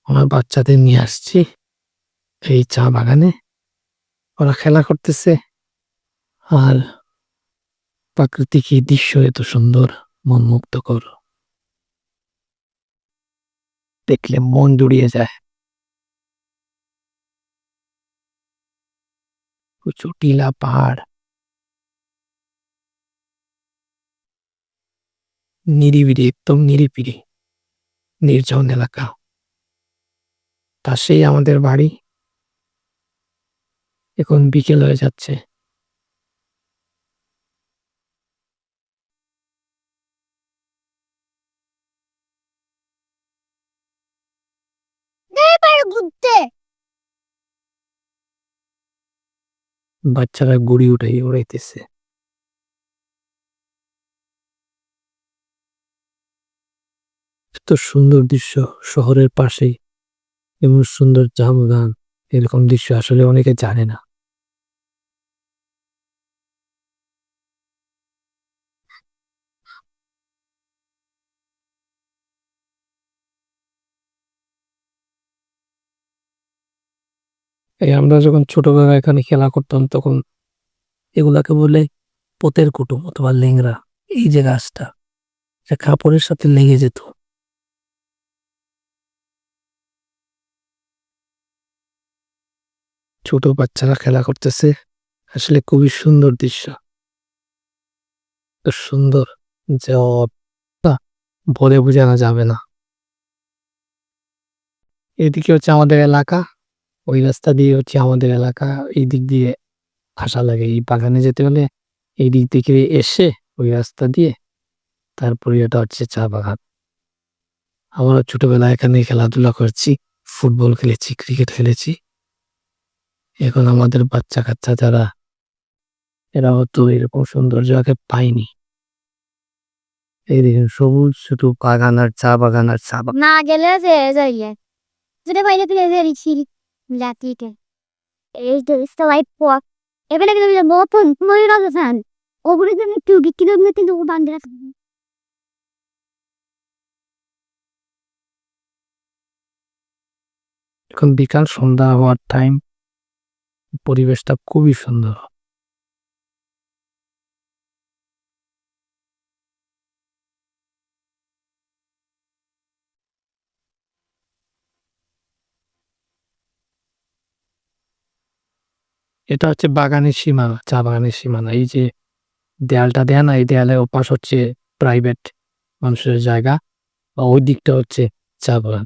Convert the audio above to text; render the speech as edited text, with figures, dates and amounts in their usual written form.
আমার বাচ্চাদের নিয়ে আসছি এই চা বাগানে। ওরা খেলা করতেছে। আর প্রাকৃতিক এই দৃশ্য এত সুন্দর, মন মুগ্ধকর। দেখলে মন জুড়িয়ে যায়। উঁচু টিলা পাহাড়, নিরিবিলি, একদম নিরিবিলি, নির্জন এলাকা। পাশেই আমাদের বাড়ি। এখন বিকেল হয়ে যাচ্ছে। ঘুরতে বাচ্চারা গুড়ি উড়াইতেছে। এত সুন্দর দৃশ্য শহরের পাশেই, এমন সুন্দর চা বাগান, এরকম দৃশ্য আসলে অনেকে জানে না। এই আমরা যখন ছোটবেলায় এখানে খেলা করতাম তখন এগুলাকে বলে পোতের কুটুম অথবা লেংড়া। এই যে গাছটা, এটা কাপড়ের সাথে লেগে যেত। ছোট বাচ্চারা খেলা করতেছে, আসলে খুবই সুন্দর দৃশ্য। এত সুন্দর যে বলে বোঝানো যাবে না। এদিকে হচ্ছে আমাদের এলাকা, ওই রাস্তা দিয়ে হচ্ছে আমাদের এলাকা। এই দিক দিয়ে আসা লাগে, এই বাগানে যেতে হলে এই দিক থেকে এসে ওই রাস্তা দিয়ে তারপরে এটা হচ্ছে চা বাগান। আমরা ছোটবেলায় এখানে খেলাধুলা করছি, ফুটবল খেলেছি, ক্রিকেট খেলেছি। এখন আমাদের বাচ্চা কাচ্চা যারা, এরা হয়তো এরকম সৌন্দর্য আগে পায়নি। এই দেখুন সবুজ শুধু বাগান আর চা বাগান আর চা বাগান। না গেলে যে যাইয়ে যেটা বাইরে থেকে যে রিছিল লাতিতে এই যে স্লাইড পথ এবেলে কিন্তু নতুন মই রাজস্থান ওগুলো কিন্তু একটু কিলোমিটার কিন্তু বান্ধে এখন বিকাল সন্ধ্যা হওয়ার টাইম, পরিবেশটা খুবই সুন্দর। এটা হচ্ছে বাগানের সীমানা, চা বাগানের সীমানা। এই যে দেয়ালটা দেয়া না, এই দেয়ালের ওপাশ হচ্ছে প্রাইভেট মানুষের জায়গা, ওই দিকটা হচ্ছে চা বাগান।